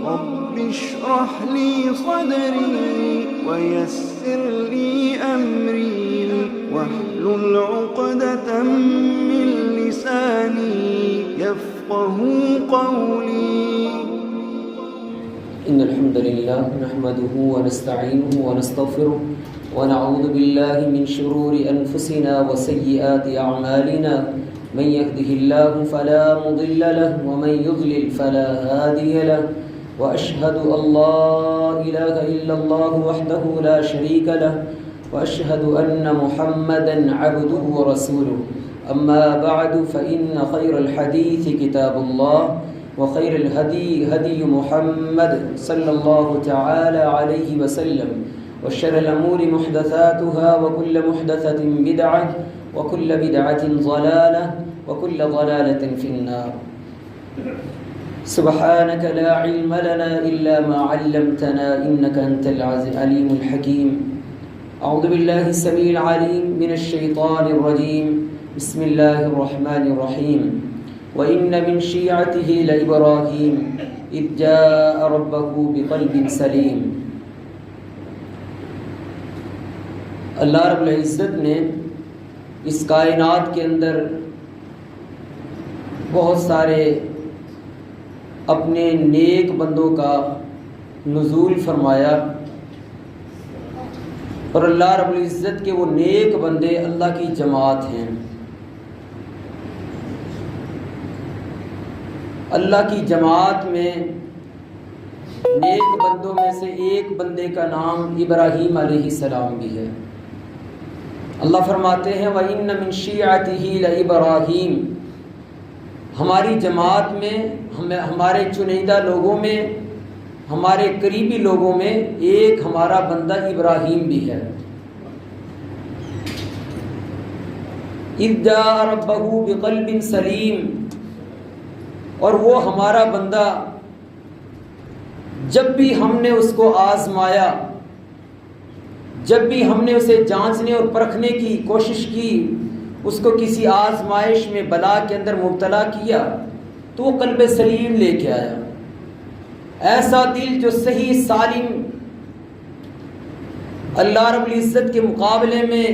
رب اشرح لي صدري ويسر لي أمري واحلل عقدة من لساني يفقه قولي. إن الحمد لله نحمده ونستعينه ونستغفره ونعوذ بالله من شرور أنفسنا وسيئات أعمالنا من يهده الله فلا مضل له ومن يضلل فلا هادي له وأشهد أن لا إله إلا الله وحده لا شريك له وأشهد أن محمدا عبده ورسوله. أما بعد فإن خير الحديث كتاب الله وخير الهدي هدي محمد صلى الله تعالى عليه وسلم وشر الأمور محدثاتها وكل محدثة بدعة وكل بدعة ضلالة وكل ضلالة في النار. سبحانك لا علم لنا إلا ما علمتنا إنك أنت العليم الحكيم. أعوذ بالله السميع العليم من الشيطان الرجيم. بسم الله الرحمن الرحيم. وإن من شيعته لإبراهيم إذ جاء ربه بقلب سليم. اللہ رب العزت نے اس کائنات کے اندر بہت سارے اپنے نیک بندوں کا نزول فرمایا، اور اللہ رب العزت کے وہ نیک بندے اللہ کی جماعت ہیں. اللہ کی جماعت میں نیک بندوں میں سے ایک بندے کا نام ابراہیم علیہ السلام بھی ہے. اللہ فرماتے ہیں وَإِنَّ مِن شِيعَتِهِ لَإِبْرَاهِيمَ. ہماری جماعت میں ہمارے چنیدہ لوگوں میں ہمارے قریبی لوگوں میں ایک ہمارا بندہ ابراہیم بھی ہے. إِذْ جَاءَ رَبَّهُ بِقَلْبٍ سَلِيمٍ. اور وہ ہمارا بندہ جب بھی ہم نے اس کو آزمایا، جب بھی ہم نے اسے جانچنے اور پرکھنے کی کوشش کی، اس کو کسی آزمائش میں بلا کے اندر مبتلا کیا، تو وہ قلب سلیم لے کے آیا. ایسا دل جو صحیح سالم، اللہ رب العزت کے مقابلے میں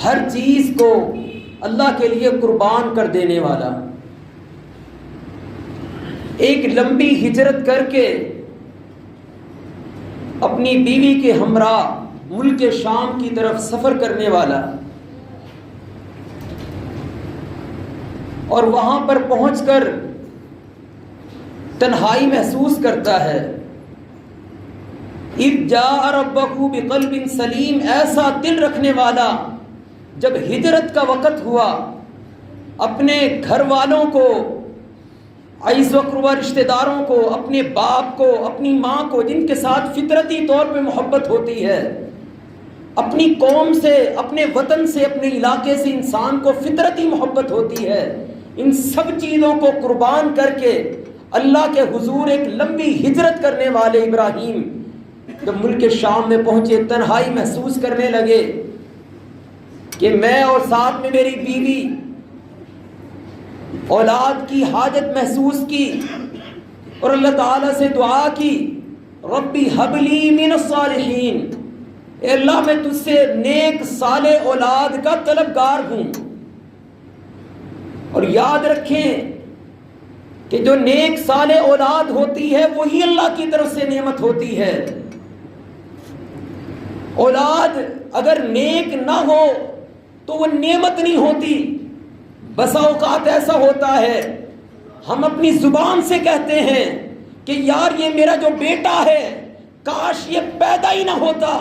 ہر چیز کو اللہ کے لیے قربان کر دینے والا. ایک لمبی ہجرت کر کے اپنی بیوی کے ہمراہ ملک شام کی طرف سفر کرنے والا، اور وہاں پر پہنچ کر تنہائی محسوس کرتا ہے. اذ جاء ربہ بقلب سلیم. ایسا دل رکھنے والا جب ہجرت کا وقت ہوا، اپنے گھر والوں کو، عزیز و اقربا رشتہ داروں کو، اپنے باپ کو، اپنی ماں کو، جن کے ساتھ فطرتی طور پہ محبت ہوتی ہے، اپنی قوم سے، اپنے وطن سے، اپنے علاقے سے انسان کو فطرتی محبت ہوتی ہے، ان سب چیزوں کو قربان کر کے اللہ کے حضور ایک لمبی ہجرت کرنے والے ابراہیم جب ملک شام میں پہنچے، تنہائی محسوس کرنے لگے کہ میں اور ساتھ میں میری بیوی، اولاد کی حاجت محسوس کی، اور اللہ تعالیٰ سے دعا کی ربی حب لی من الصالحین. اے اللہ میں تجھ سے نیک صالح اولاد کا طلبگار ہوں. اور یاد رکھیں کہ جو نیک صالح اولاد ہوتی ہے وہی اللہ کی طرف سے نعمت ہوتی ہے. اولاد اگر نیک نہ ہو تو وہ نعمت نہیں ہوتی. بسا اوقات ایسا ہوتا ہے ہم اپنی زبان سے کہتے ہیں کہ یار یہ میرا جو بیٹا ہے کاش یہ پیدا ہی نہ ہوتا،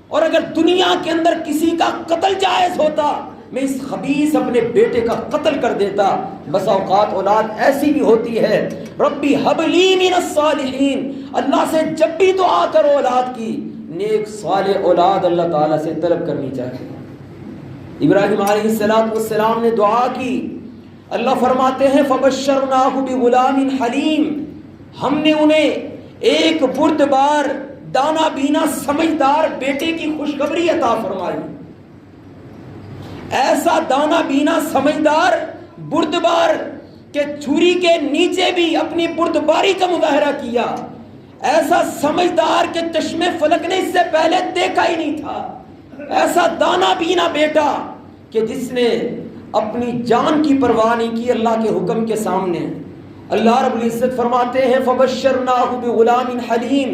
اور اگر دنیا کے اندر کسی کا قتل جائز ہوتا میں اس خبیث اپنے بیٹے کا قتل کر دیتا. بسا اوقات اولاد ایسی بھی ہوتی ہے. ربی حب لی من الصالحین. اللہ سے جب بھی دعا کرو اولاد کی، نیک صالح اولاد اللہ تعالیٰ سے طلب کرنی چاہیے. ابراہیم علیہ السلام نے دعا کی. اللہ فرماتے ہیں فبشرناہ بغلام حلیم. ہم نے انہیں ایک بردبار، دانا بینا، سمجھدار بیٹے کی خوشخبری عطا فرمائی. ایسا دانا بینا، سمجھدار، بردبار کہ کہ چھری کے نیچے بھی اپنی بردباری کا مظاہرہ کیا. ایسا سمجھدار کہ چشم فلک نے اس سے پہلے دیکھا ہی نہیں تھا. ایسا دانا بینا بیٹا کہ جس نے اپنی جان کی پرواہ نہیں کی اللہ کے حکم کے سامنے. اللہ رب العزت فرماتے ہیں فَبَشَّرْنَاهُ بِغُلَامٍ حَلِيمٍ.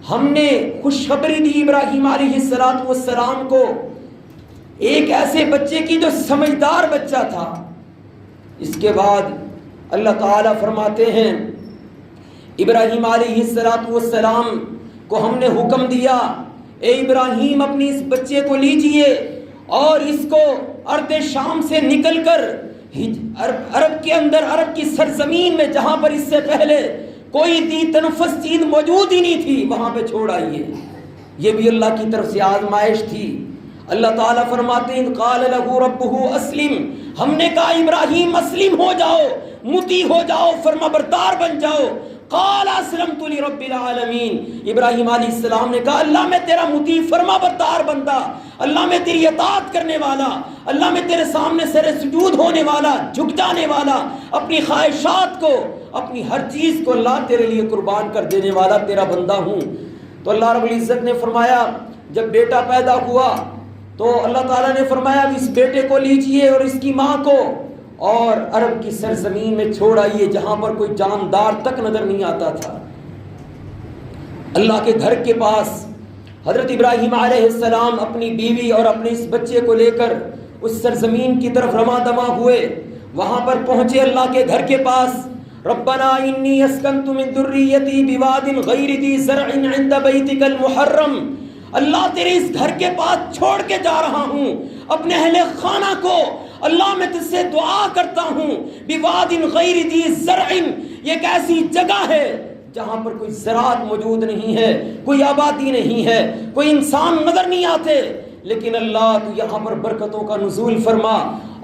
ہم نے خوشخبری دی ابراہیم علیہ السلام کو ایک ایسے بچے کی جو سمجھدار بچہ تھا. اس کے بعد اللہ تعالیٰ فرماتے ہیں ابراہیم علیہ السلام کو ہم نے حکم دیا اے ابراہیم اپنی اس بچے کو لیجئے اور اس کو ارض شام سے نکل کر عرب کے اندر عرب کی سرزمین میں جہاں پر اس سے پہلے کوئی دی تنفس چیز موجود ہی نہیں تھی وہاں پہ چھوڑ آئیے. یہ بھی اللہ کی طرف سے آزمائش تھی. اللہ تعالیٰ فرماتے ہیں قال له ربه اسلم. ہم نے کہا ابراہیم اسلم ہو جاؤ, مطیع ہو جاؤ, فرما بردار بن جاؤ. قال اسلمت لرب العالمین. ابراہیم علیہ السلام نے کہا اللہ میں تیرا مطیع فرما بردار بندہ, اللہ میں تیری اطاعت کرنے والا, اللہ میں تیرے سامنے سر سجود ہونے والا, جھک جانے والا, اپنی خواہشات کو اپنی ہر چیز کو اللہ تیرے لیے قربان کر دینے والا تیرا بندہ ہوں. تو اللہ رب العزت نے فرمایا جب بیٹا پیدا ہوا تو اللہ تعالیٰ نے فرمایا اس بیٹے کو لیجئے اور اس کی ماں کو اور عرب کی سرزمین میں چھوڑ آئیے جہاں پر کوئی جاندار تک نظر نہیں آتا تھا. اللہ کے گھر کے پاس حضرت ابراہیم علیہ السلام اپنی بیوی اور اپنے اس بچے کو لے کر اس سرزمین کی طرف رواں دواں ہوئے. وہاں پر پہنچے اللہ کے گھر کے پاس. ربنا انی اسکنت من ذریتی بواد غیر ذی زرع عند بیتک المحرم. اللہ تیرے اس گھر کے پاس چھوڑ کے جا رہا ہوں اپنے اہل خانہ کو. اللہ میں تجھ سے دعا کرتا ہوں بواد غیر ذی زرع, یہ ایک ایسی جگہ ہے جہاں پر کوئی زراعت موجود نہیں ہے, کوئی آبادی نہیں ہے, کوئی انسان نظر نہیں آتے, لیکن اللہ تو یہاں پر برکتوں کا نزول فرما.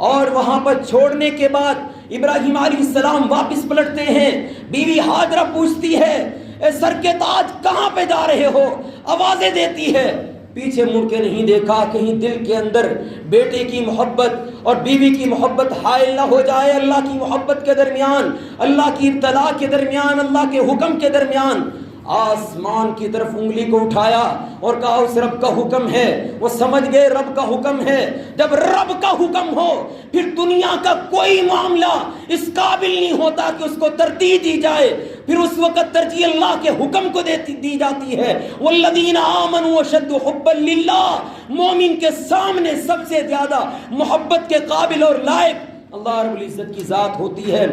اور وہاں پر چھوڑنے کے بعد ابراہیم علیہ السلام واپس پلٹتے ہیں. بیوی ہاجرہ پوچھتی ہے اے سر کے تاج کہاں پہ جا رہے ہو, آوازیں دیتی ہے. پیچھے مڑ کے نہیں دیکھا کہیں دل کے اندر بیٹے کی محبت اور بیوی کی محبت حائل نہ ہو جائے. اللہ کی محبت کے درمیان, اللہ کی ابتلا کے درمیان, اللہ کے حکم کے درمیان آسمان کی طرف انگلی کو اٹھایا اور کہا اس رب کا حکم ہے. وہ سمجھ گئے رب کا حکم ہے. جب رب کا حکم ہو پھر دنیا کا کوئی معاملہ اس قابل نہیں ہوتا کہ اس کو ترجیح دی جائے. پھر اس وقت ترجیح اللہ کے حکم کو دی جاتی ہے. والذین آمنوا اشد حبا للہ. مومن کے سامنے سب سے زیادہ محبت کے قابل اور لائق اللہ رب العزت کی ذات ہوتی ہے.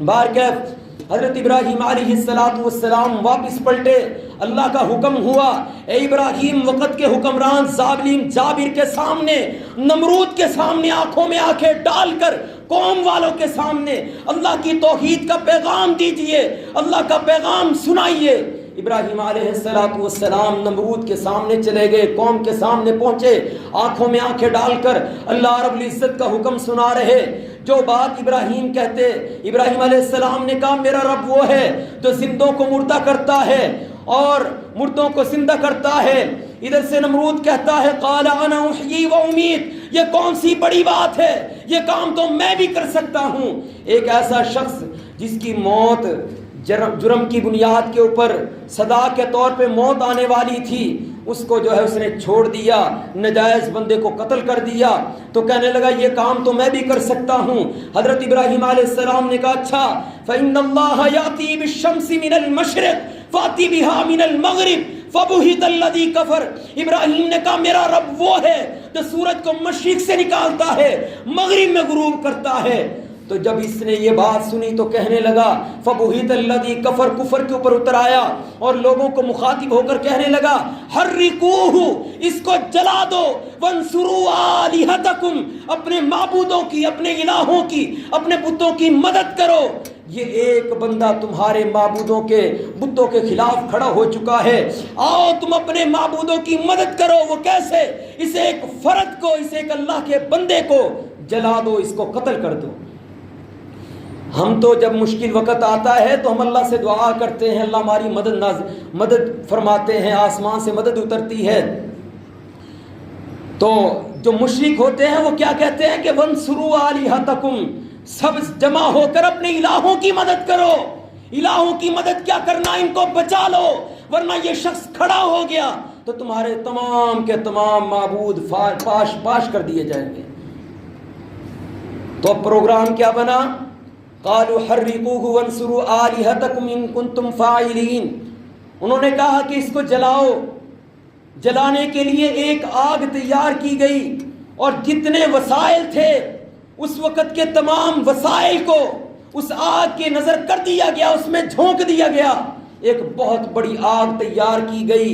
بارکیف حضرت ابراہیم علیہ السلام واپس پلٹے. اللہ کا حکم ہوا اے ابراہیم وقت کے حکمران ظالم جابر کے سامنے, نمرود کے سامنے آنکھوں میں آنکھیں ڈال کر قوم والوں کے سامنے اللہ کی توحید کا پیغام دیجئے, اللہ کا پیغام سنائیے. ابراہیم علیہ السلام نمرود کے سامنے چلے گئے, قوم کے سامنے پہنچے, آنکھوں میں آنکھیں ڈال کر اللہ رب العزت کا حکم سنا رہے. جو بات ابراہیم کہتے, ابراہیم علیہ السلام نے کہا میرا رب وہ ہے جو زندوں کو مردہ کرتا ہے اور مردوں کو زندہ کرتا ہے. ادھر سے نمرود کہتا ہے قال انا احیی و امیت. یہ کون سی بڑی بات ہے, یہ کام تو میں بھی کر سکتا ہوں. ایک ایسا شخص جس کی موت جرم کی بنیاد کے اوپر سزا کے طور پہ موت آنے والی تھی, اس کو جو ہے اس نے چھوڑ دیا, ناجائز بندے کو قتل کر دیا. تو کہنے لگا یہ کام تو میں بھی کر سکتا ہوں. حضرت ابراہیم علیہ السلام نے کہا اچھا فإن اللہ یأتی بالشمس من المشرق فأتی بها من المغرب فبہت الذی کفر. ابراہیم نے کہا میرا رب وہ ہے جو سورج کو مشرق سے نکالتا ہے مغرب میں غروب کرتا ہے. تو جب اس نے یہ بات سنی تو کہنے لگا فبہت الذی کفر, کفر کے اوپر اتر آیا اور لوگوں کو مخاطب ہو کر کہنے لگا حرقوہ, اس کو جلا دو, وانصروا آلہتکم, اپنے معبودوں کی, اپنے الہوں کی, اپنے بتوں کی مدد کرو. یہ ایک بندہ تمہارے معبودوں کے بتوں کے خلاف کھڑا ہو چکا ہے, آؤ تم اپنے معبودوں کی مدد کرو. وہ کیسے؟ اسے ایک فرد کو, اسے ایک اللہ کے بندے کو جلا دو, اس کو قتل کر دو. ہم تو جب مشکل وقت آتا ہے تو ہم اللہ سے دعا کرتے ہیں اللہ ہماری مدد فرماتے ہیں, آسمان سے مدد اترتی ہے. تو جو مشرک ہوتے ہیں وہ کیا کہتے ہیں کہ وانصروا آلہتکم, سب جمع ہو کر اپنے الہوں کی مدد کرو. الہوں کی مدد کیا کرنا, ان کو بچا لو, ورنہ یہ شخص کھڑا ہو گیا تو تمہارے تمام کے تمام معبود پاش کر دیے جائیں گے. تو پروگرام کیا بنا؟ قالوا حرقوه وانصروا آلهتكم ان كنتم فاعلین. انہوں نے کہا کہ اس کو جلاؤ. جلانے کے لیے ایک آگ تیار کی گئی اور جتنے وسائل تھے اس وقت کے تمام وسائل کو اس آگ کے نظر کر دیا گیا, اس میں جھونک دیا گیا. ایک بہت بڑی آگ تیار کی گئی.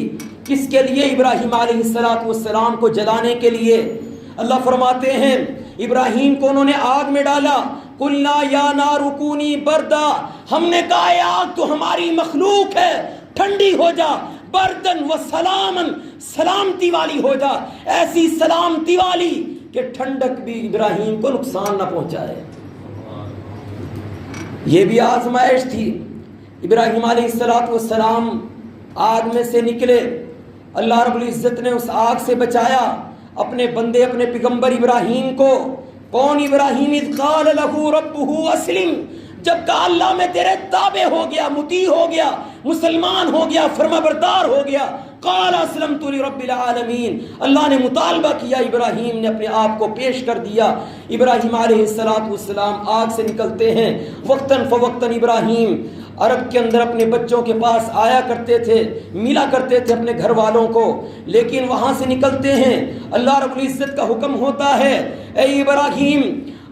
کس کے لیے؟ ابراہیم علیہ السلام کو جلانے کے لیے. اللہ فرماتے ہیں ابراہیم کو انہوں نے آگ میں ڈالا. قلنا یا نار کونی بردا, ہم نے کہا اے آگ تو ہماری مخلوق ہے, ٹھنڈی ہو جا. بردن و سلامن, سلامتی والی ہو جا, ایسی سلامتی والی کہ ٹھنڈک بھی ابراہیم کو نقصان نہ پہنچائے. یہ بھی آزمائش تھی. ابراہیم علیہ السلام آگ میں سے نکلے. اللہ رب العزت نے اس آگ سے بچایا اپنے بندے, اپنے پیغمبر ابراہیم کو. کون ابراہیم؟ اذ قال له ربه اسلم, جب کہا اللہ میں تیرے تابع ہو گیا, مطیع ہو گیا, مسلمان ہو گیا, فرمانبردار ہو گیا. قال اسلمت لرب العالمین, اللہ نے مطالبہ کیا, ابراہیم نے اپنے آپ کو پیش کر دیا. ابراہیم علیہ السلام آگ سے نکلتے ہیں. وقتاً فوقتاً ابراہیم عرب کے اندر اپنے بچوں کے پاس آیا کرتے تھے, ملا کرتے تھے اپنے گھر والوں کو, لیکن وہاں سے نکلتے ہیں اللہ رب العزت کا حکم ہوتا ہے اے ابراہیم.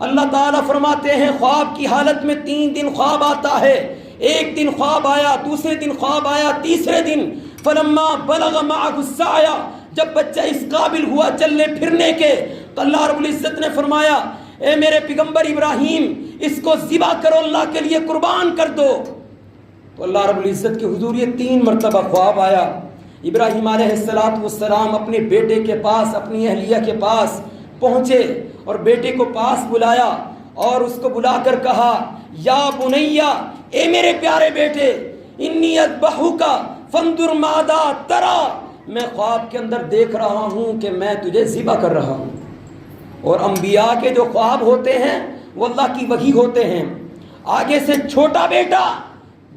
اللہ تعالیٰ فرماتے ہیں خواب کی حالت میں 3 دن خواب آتا ہے. ایک دن خواب آیا, دوسرے دن خواب آیا, تیسرے دن فلما بلغ معه السعی, جب بچہ اس قابل ہوا چلنے پھرنے کے, تو اللہ رب العزت نے فرمایا اے میرے پیغمبر ابراہیم اس کو ذبح کرو, اللہ کے لیے قربان کر دو. تو اللہ رب العزت کے حضور یہ 3 مرتبہ خواب آیا. ابراہیم علیہ السلام اپنے بیٹے کے پاس, اپنی اہلیہ کے پاس پہنچے اور بیٹے کو پاس بلایا اور اس کو بلا کر کہا یا بنیا, اے میرے پیارے بیٹے, انی اذبحک فانظر ماذا ترى, میں خواب کے اندر دیکھ رہا ہوں کہ میں تجھے ذبح کر رہا ہوں. اور انبیاء کے جو خواب ہوتے ہیں وہ اللہ کی وحی ہوتے ہیں. آگے سے چھوٹا بیٹا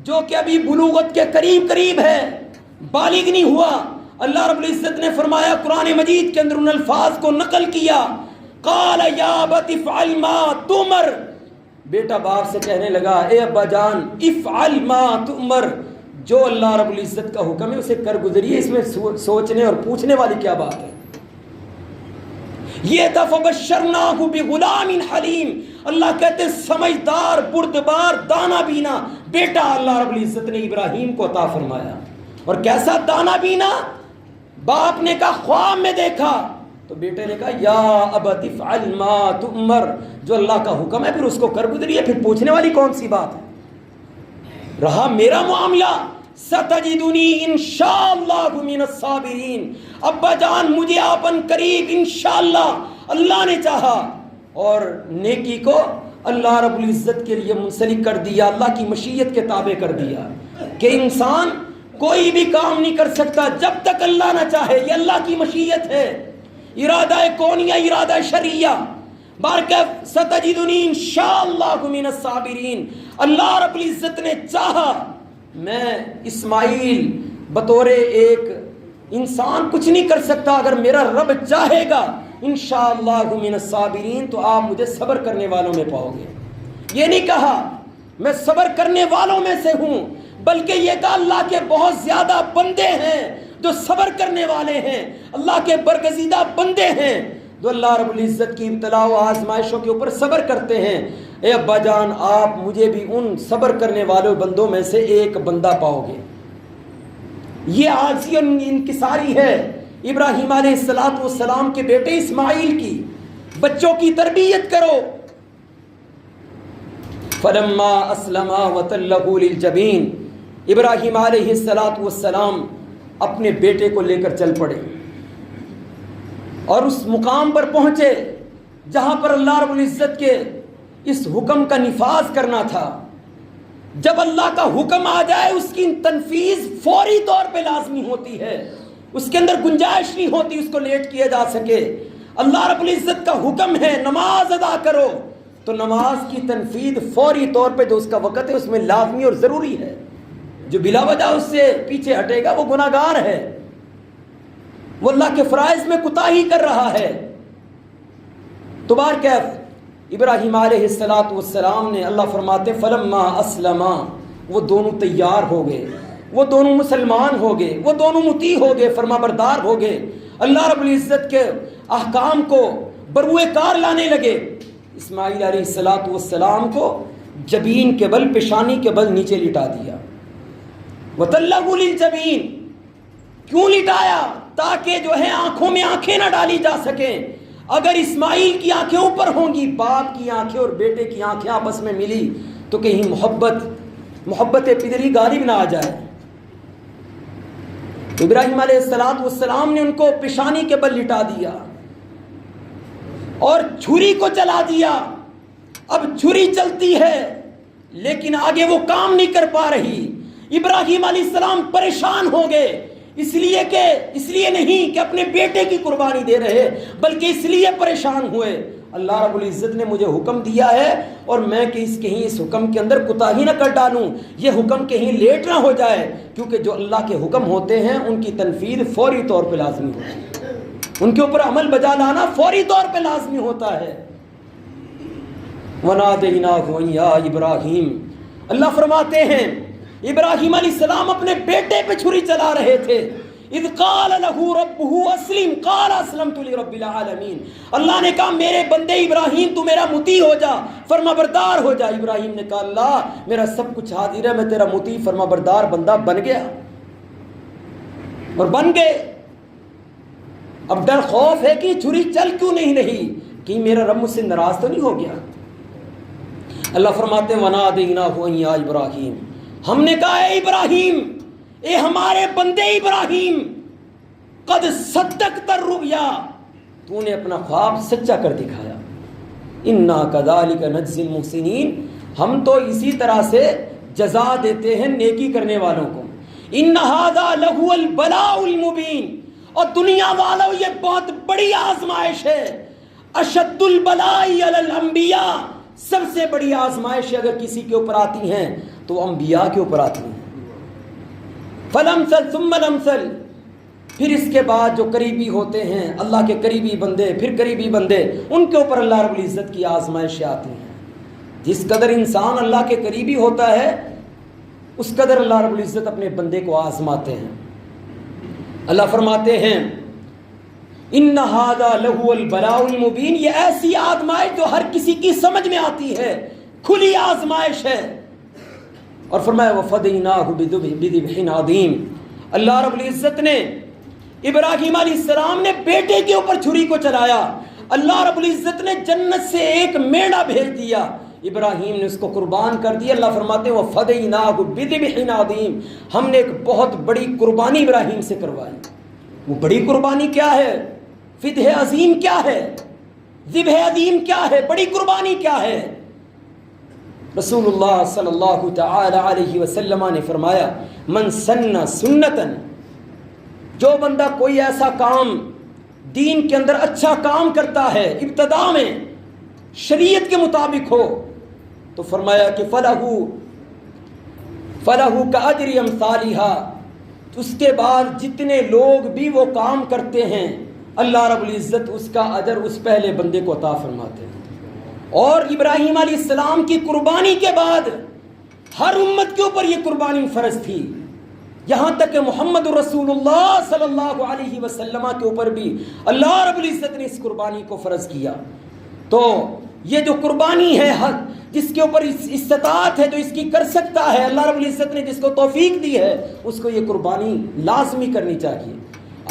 جو کہ ابھی بلوغت کے قریب ہے, بالغ نہیں ہوا, اللہ رب العزت نے فرمایا قرآن مجید کے اندر ان الفاظ کو نقل کیا, قال یا ابت افعل ما تؤمر, بیٹا باپ سے کہنے لگا اے ابا جان افعل ما تؤمر, جو اللہ رب العزت کا حکم ہے اسے کر گزریے, اس میں سوچنے اور پوچھنے والی کیا بات ہے. یہ دفع بشرناہ بغلام حلیم, اللہ کہتے ہیں سمجھدار, بردبار, دانا بینا بیٹا اللہ رب العزت نے ابراہیم کو عطا فرمایا. اور کیسا دانا بینا؟ باپ نے کہا خواب میں دیکھا, تو بیٹے نے کہا یا ابت افعل ما تؤمر, جو اللہ کا حکم ہے پھر اس کو کر گزریے, پھر پوچھنے والی کون سی بات ہے. رہا میرا معاملہ ستجدنی انشاءاللہ من الصابرین, ابا جان مجھے آپ ان قریب انشاءاللہ اللہ نے چاہا. اور نیکی کو اللہ رب العزت کے لیے منسلک کر دیا, اللہ کی مشیت کے تابع کر دیا کہ انسان کوئی بھی کام نہیں کر سکتا جب تک اللہ نہ چاہے. یہ اللہ کی مشیت ہے, ارادہ کونیہ, ارادہ شرعیہ. بارکہ ستجدنی انشاءاللہ من الصابرین, اللہ رب العزت نے چاہا. میں اسماعیل بطور ایک انسان کچھ نہیں کر سکتا, اگر میرا رب چاہے گا انشاءاللہ من الصابرین تو آپ مجھے صبر کرنے والوں میں پاؤ گے. یہ نہیں کہا میں صبر کرنے والوں میں سے ہوں, بلکہ یہ کہا اللہ کے بہت زیادہ بندے ہیں جو صبر کرنے والے ہیں, اللہ کے برگزیدہ بندے ہیں جو اللہ رب العزت کی ابتلا و آزمائشوں کے اوپر صبر کرتے ہیں. اے ابا جان آپ مجھے بھی ان صبر کرنے والے بندوں میں سے ایک بندہ پاؤ گے. یہ عاجزی اور انکساری ہے ابراہیم علیہ السلام کے بیٹے اسماعیل کی. بچوں کی تربیت کرو. فلما اسلما وتلہ للجبین, ابراہیم علیہ السلام اپنے بیٹے کو لے کر چل پڑے اور اس مقام پر پہنچے جہاں پر اللہ رب العزت کے اس حکم کا نفاذ کرنا تھا. جب اللہ کا حکم آ جائے اس کی تنفیذ فوری طور پہ لازمی ہوتی ہے, اس کے اندر گنجائش نہیں ہوتی اس کو لیٹ کیا جا سکے. اللہ رب العزت کا حکم ہے نماز ادا کرو, تو نماز کی تنفیذ فوری طور پہ جو اس کا وقت ہے اس میں لازمی اور ضروری ہے. جو بلا وجہ اس سے پیچھے ہٹے گا وہ گناہ گار ہے, وہ اللہ کے فرائض میں کوتاہی کر رہا ہے. تو بہرکیف ابراہیم علیہ السلام نے, اللہ فرماتے فلما اسلما, وہ دونوں تیار ہو گئے, وہ دونوں مسلمان ہو گئے, وہ دونوں مطیع ہو گئے, فرما بردار ہو گئے, اللہ رب العزت کے احکام کو بروئے کار لانے لگے. اسماعیل علیہ السلام کو جبین کے بل, پیشانی کے بل نیچے لٹا دیا. وَتَلَّهُ لِلْجَبِينِ, کیوں لٹایا؟ تاکہ جو ہے آنکھوں میں آنکھیں نہ ڈالی جا سکیں. اگر اسماعیل کی آنکھیں اوپر ہوں گی, باپ کی آنکھیں اور بیٹے کی آنکھیں آپس میں ملی تو کہیں محبت پدری غالب نہ آ جائے. ابراہیم علیہ السلام نے ان کو پیشانی کے بل لٹا دیا اور چھری کو چلا دیا. اب چھری چلتی ہے لیکن آگے وہ کام نہیں کر پا رہی. ابراہیم علیہ السلام پریشان ہو گئے, اس لیے نہیں کہ اپنے بیٹے کی قربانی دے رہے, بلکہ اس لیے پریشان ہوئے اللہ رب العزت نے مجھے حکم دیا ہے اور میں کہیں اس حکم کے اندر کوتاہی نہ کر ڈالوں, یہ حکم کہیں لیٹ نہ ہو جائے, کیونکہ جو اللہ کے حکم ہوتے ہیں ان کی تنفیذ فوری طور پہ لازمی ہوتی ہے, ان کے اوپر عمل بجا لانا فوری طور پہ لازمی ہوتا ہے. وَنَادَيْنَاهُ أَن يَا إِبْرَاهِيمُ, اللہ فرماتے ہیں ابراہیم علیہ السلام اپنے بیٹے پہ چھری چلا رہے تھے. اذ قال له ربه اسلم قال اسلمت لرب العالمین, اللہ نے کہا میرے بندے ابراہیم تو میرا مطیع ہو جا, فرما بردار ہو جا. ابراہیم نے کہا اللہ میرا سب کچھ حاضر ہے, میں تیرا مطیع فرما بردار بندہ بن گیا, اور بن گئے. اب ڈر خوف ہے کہ چھری چل کیوں نہیں رہی, کہ میرا رب مجھ سے ناراض تو نہیں ہو گیا. اللہ فرماتے ہیں وَنَادَيْنَاهُ أَن يَا إِبْرَاهِيمُ, ہم نے کہا اے ابراہیم, اے ہمارے بندے ابراہیم, قد صدقت الرؤیا, تو نے اپنا خواب سچا کر دکھایا. انا کذالک نجزی المحسنین, ہم تو اسی طرح سے جزا دیتے ہیں نیکی کرنے والوں کو. ان ھذا لہو البلاء المبین, اور دنیا والوں یہ بہت بڑی آزمائش ہے. اشد البلاء علی الانبیاء, سب سے بڑی آزمائش اگر کسی کے اوپر آتی ہیں تو انبیاء کے اوپر آتی ہیں. فَلَمْثَلْ ثُمَّ لَمْثَلْ, پھر اس کے بعد جو قریبی ہوتے ہیں اللہ کے قریبی بندے, پھر قریبی بندے, ان کے اوپر اللہ رب العزت کی آزمائشیں آتی ہیں. جس قدر انسان اللہ کے قریبی ہوتا ہے اس قدر اللہ رب العزت اپنے بندے کو آزماتے ہیں. اللہ فرماتے ہیں ان ھذا لہو البلاء المبین, یہ ایسی آزمائش جو ہر کسی کی سمجھ میں آتی ہے, کھلی آزمائش ہے. اور فرمایا وَفَدَيْنَاهُ بِذِبْحٍ عَظِيمٍ, اللہ رب العزت نے ابراہیم علیہ السلام نے بیٹے کے اوپر چھری کو چلایا. اللہ رب العزت نے جنت سے ایک میڑا بھیج دیا, ابراہیم نے اس کو قربان کر دیا. اللہ فرماتے ہیں وَفَدَيْنَاهُ بِذِبْحٍ عَظِيمٍ, ہم نے ایک بہت بڑی قربانی ابراہیم سے کروائی. وہ بڑی قربانی کیا ہے, فدح عظیم کیا ہے, ذبح عظیم کیا ہے, بڑی قربانی کیا ہے. رسول اللہ صلی اللہ تعالی علیہ وسلم نے فرمایا من سن سنتن, جو بندہ کوئی ایسا کام دین کے اندر اچھا کام کرتا ہے ابتدا میں شریعت کے مطابق ہو, تو فرمایا کہ فلہو کاجر امثالھا, اس کے بعد جتنے لوگ بھی وہ کام کرتے ہیں اللہ رب العزت اس کا اجر اس پہلے بندے کو عطا فرماتے ہیں. اور ابراہیم علیہ السلام کی قربانی کے بعد ہر امت کے اوپر یہ قربانی فرض تھی, یہاں تک کہ محمد رسول اللہ صلی اللہ علیہ وسلم کے اوپر بھی اللہ رب العزت نے اس قربانی کو فرض کیا. تو یہ جو قربانی ہے جس کے اوپر استطاعت ہے, جو اس کی کر سکتا ہے, اللہ رب العزت نے جس کو توفیق دی ہے اس کو یہ قربانی لازمی کرنی چاہیے.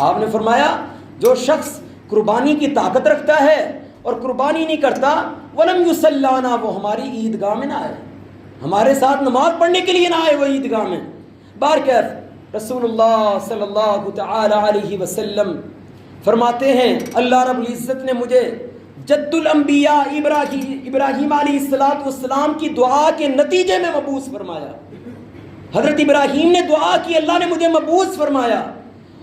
آپ نے فرمایا جو شخص قربانی کی طاقت رکھتا ہے اور قربانی نہیں کرتا ولم یصلینا, وہ ہماری عیدگاہ میں نہ آئے, ہمارے ساتھ نماز پڑھنے کے لیے نہ آئے وہ عیدگاہ میں. بارکیف رسول اللہ صلی اللہ تعالی علیہ وسلم فرماتے ہیں اللہ رب العزت نے مجھے جد الانبیاء ابراہیم علیہ السلام کی دعا کے نتیجے میں مبعوث فرمایا. حضرت ابراہیم نے دعا کی, اللہ نے مجھے مبعوث فرمایا.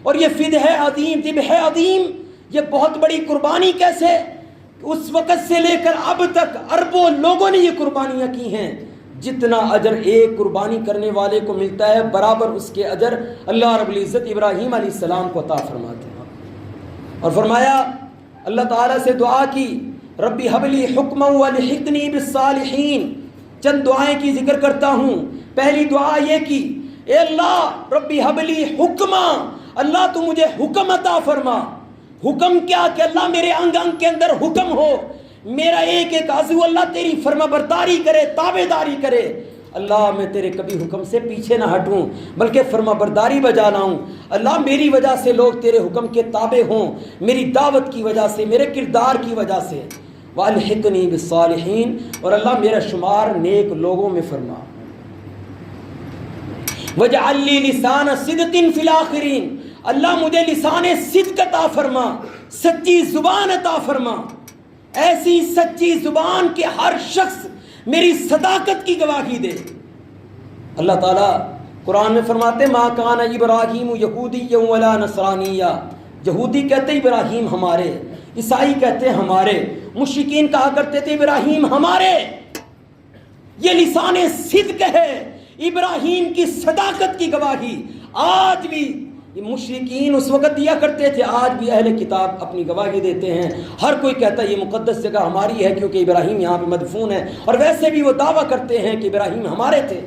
اور یہ فدح عظیم, ذبح عظیم, یہ بہت بڑی قربانی کیسے, اس وقت سے لے کر اب تک اربوں لوگوں نے یہ قربانیاں کی ہیں، جتنا اجر ایک قربانی کرنے والے کو ملتا ہے برابر اس کے اجر اللہ رب العزت ابراہیم علیہ السلام کو عطا فرماتے ہیں۔ اور فرمایا، اللہ تعالیٰ سے دعا کی، ربی حب لی حکما والحقنی بالصالحین۔ چند دعائیں کی ذکر کرتا ہوں۔ پہلی دعا یہ کی، اے اللہ ربی حب لی حکما، اللہ تو مجھے حکم عطا فرما۔ حکم کیا؟ کہ اللہ میرے انگ انگ کے اندر حکم ہو، میرا ایک ایک عضو اللہ تیری فرما برداری کرے، تابع داری کرے۔ اللہ میں تیرے کبھی حکم سے پیچھے نہ ہٹوں بلکہ فرما برداری بجا لاؤں۔ اللہ میری وجہ سے لوگ تیرے حکم کے تابع ہوں، میری دعوت کی وجہ سے، میرے کردار کی وجہ سے۔ وَأَلْحِقْنِي بِالصَّالِحِينَ، اور اللہ میرا شمار نیک لوگوں میں فرما۔ وَاجْعَلْ لِي لِسَانَ صِدْقٍ فِي الْآخِرِينَ، اللہ مجھے لسان صدق عطا فرما، سچی زبان عطا فرما، ایسی سچی زبان کہ ہر شخص میری صداقت کی گواہی دے۔ اللہ تعالیٰ قرآن میں فرماتے، ما کان ابراہیم یہودیا ولا نصرانیا، یہودی کہتے ابراہیم ہمارے، عیسائی کہتے ہمارے، مشرکین کہا کرتے تھے ابراہیم ہمارے۔ یہ لسان صدق ہے، ابراہیم کی صداقت کی گواہی آج بھی مشرکین اس وقت دیا کرتے تھے، آج بھی اہل کتاب اپنی گواہی دیتے ہیں۔ ہر کوئی کہتا ہے یہ مقدس جگہ ہماری ہے کیونکہ ابراہیم یہاں پہ مدفون ہے، اور ویسے بھی وہ دعویٰ کرتے ہیں کہ ابراہیم ہمارے تھے۔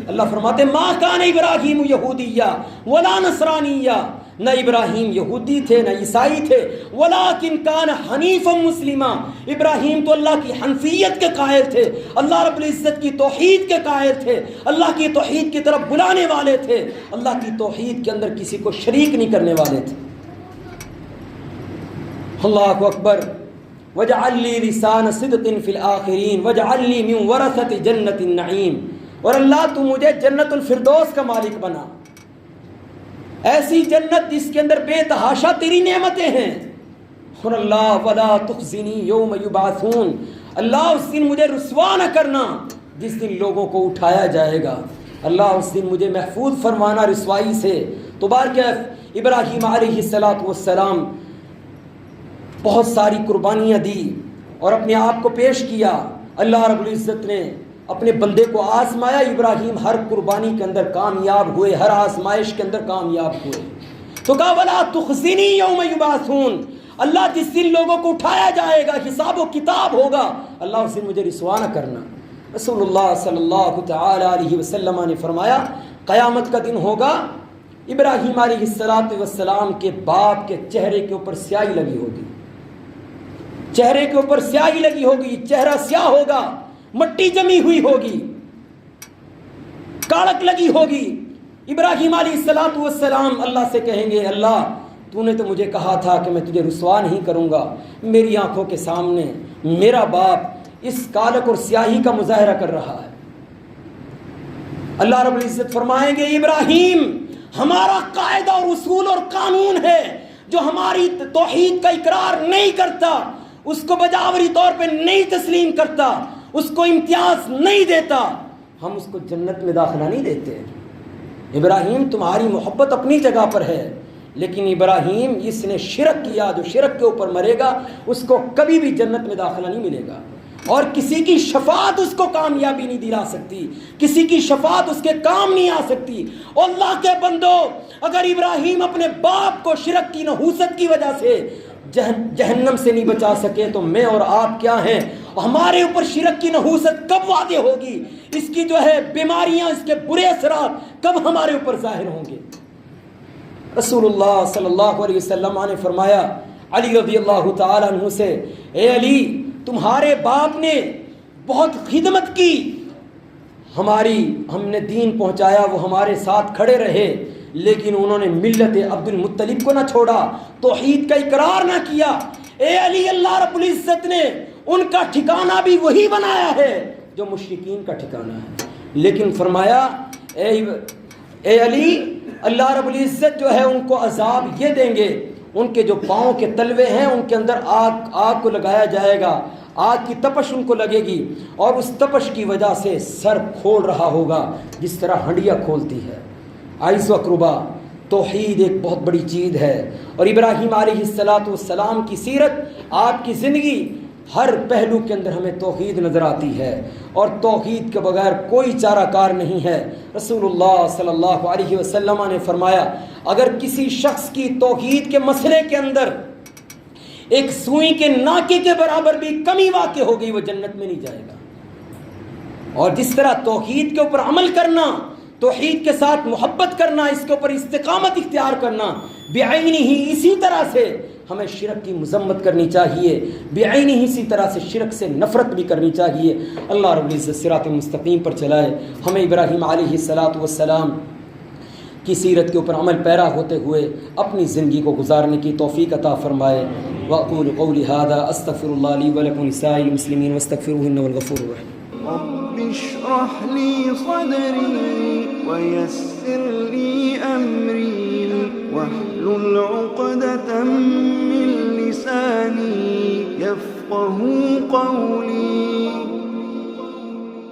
اللہ فرماتے ما کان ابراہیم یہودیہ ولا نصرانیہ، نہ ابراہیم یہودی تھے نہ عیسائی تھے، ولیکن کان حنیفا مسلما، ابراہیم تو اللہ کی حنفیت کے قائل تھے، اللہ رب العزت کی توحید کے قائل تھے، اللہ کی توحید کی طرف بلانے والے تھے، اللہ کی توحید کے اندر کسی کو شریک نہیں کرنے والے تھے۔ اللہ اکبر۔ وَاجْعَلْ لِي لِسَانَ صِدْقٍ فِي الْآخِرِينَ وَاجْعَلْنِي مِنْ وَرَثَةِ جَنَّةِ النَّعِيمِ، اور اللہ تو مجھے جنت الفردوس کا مالک بنا، ایسی جنت جس کے اندر بے تحاشا تیری نعمتیں ہیں۔ اور اللہ وَلَا تُخْزِنِي يَوْمَ يُبْعَثُونَ، اللہ اس دن مجھے رسوا نہ کرنا جس دن لوگوں کو اٹھایا جائے گا، اللہ اس دن مجھے محفوظ فرمانا رسوائی سے۔ تو بارکہ ابراہیم علیہ السلام بہت ساری قربانیاں دی اور اپنے آپ کو پیش کیا۔ اللہ رب العزت نے اپنے بندے کو آزمایا، ابراہیم ہر قربانی کے اندر کامیاب ہوئے، ہر آزمائش کے اندر کامیاب ہوئے۔ تو کہا وَلَا تُخْزِنِي يَوْمَ يُبْعَثُونَ، اللہ جس دن لوگوں کو اٹھایا جائے گا، حساب و کتاب ہوگا، اللہ اس دن مجھے رسوا نہ کرنا۔ رسول اللہ صلی اللہ تعالی علیہ وسلم نے فرمایا، قیامت کا دن ہوگا، ابراہیم علیہ السلام کے باپ کے چہرے کے اوپر سیاہی لگی ہوگی، چہرے کے اوپر سیاہی لگی ہوگی، چہرہ سیاہ ہوگا، مٹی جمی ہوئی ہوگی، کاڑک لگی ہوگی۔ ابراہیم علیہ السلام اللہ سے کہیں گے، اللہ تو نے تو مجھے کہا تھا کہ میں تجھے رسوا نہیں کروں گا، میری آنکھوں کے سامنے میرا باپ اس کالک اور سیاہی کا مظاہرہ کر رہا ہے۔ اللہ رب العزت فرمائیں گے، ابراہیم ہمارا قاعدہ اور اصول اور قانون ہے، جو ہماری توحید کا اقرار نہیں کرتا، اس کو بجاوری طور پہ نہیں تسلیم کرتا، اس کو امتیاز نہیں دیتا، ہم اس کو جنت میں داخلہ نہیں دیتے۔ ابراہیم تمہاری محبت اپنی جگہ پر ہے، لیکن ابراہیم اس نے شرک کیا، جو شرک کے اوپر مرے گا اس کو کبھی بھی جنت میں داخلہ نہیں ملے گا، اور کسی کی شفاعت اس کو کامیابی نہیں دلا سکتی، کسی کی شفاعت اس کے کام نہیں آ سکتی۔ اور اللہ کے بندو، اگر ابراہیم اپنے باپ کو شرک کی نحوست کی وجہ سے جہنم سے نہیں بچا سکے تو میں اور آپ کیا ہیں؟ ہمارے اوپر شرک کی نحوست کب واضح ہوگی؟ اس کی جو ہے بیماریاں، اس کے برے اثرات کب ہمارے اوپر ظاہر ہوں گے؟ رسول اللہ صلی اللہ علیہ وسلم نے فرمایا علی رضی اللہ تعالی عنہ سے، اے علی تمہارے باپ نے بہت خدمت کی، ہم نے دین پہنچایا، وہ ہمارے ساتھ کھڑے رہے، لیکن انہوں نے ملت عبد المطلب کو نہ چھوڑا، توحید کا اقرار نہ کیا۔ اے علی اللہ رب العزت نے ان کا ٹھکانہ بھی وہی بنایا ہے جو مشرکین کا ٹھکانہ ہے، لیکن فرمایا اے علی اللہ رب العزت جو ہے ان کو عذاب یہ دیں گے، ان کے جو پاؤں کے تلوے ہیں ان کے اندر آگ کو لگایا جائے گا، آگ کی تپش ان کو لگے گی، اور اس تپش کی وجہ سے سر کھول رہا ہوگا جس طرح ہنڈیا کھولتی ہے۔ عائز و اقربا، توحید ایک بہت بڑی چیز ہے، اور ابراہیم علیہ السلام کی سیرت، آپ کی زندگی ہر پہلو کے اندر ہمیں توحید نظر آتی ہے، اور توحید کے بغیر کوئی چارہ کار نہیں ہے۔ رسول اللہ صلی اللہ علیہ وسلم نے فرمایا اگر کسی شخص کی توحید کے مسئلے کے اندر ایک سوئی کے ناکے کے برابر بھی کمی واقع ہو گئی وہ جنت میں نہیں جائے گا۔ اور جس طرح توحید کے اوپر عمل کرنا، توحید کے ساتھ محبت کرنا، اس کے اوپر استقامت اختیار کرنا، بعینی ہی اسی طرح سے ہمیں شرک کی مذمت کرنی چاہیے، بعینی ہی اسی طرح سے شرک سے نفرت بھی کرنی چاہیے۔ اللہ رب العزت صراط مستقیم پر چلائے، ہمیں ابراہیم علیہ السلام کی سیرت کے اوپر عمل پیرا ہوتے ہوئے اپنی زندگی کو گزارنے کی توفیق عطا فرمائے۔ وأقول قولي هذا أستغفر الله لي ولكم ولسائر المسلمين واستغفروه إنه الغفور الرحيم۔ رب اشرح لي صدري ويسر لي أمري واحلل عقدة من لساني يفقه قولي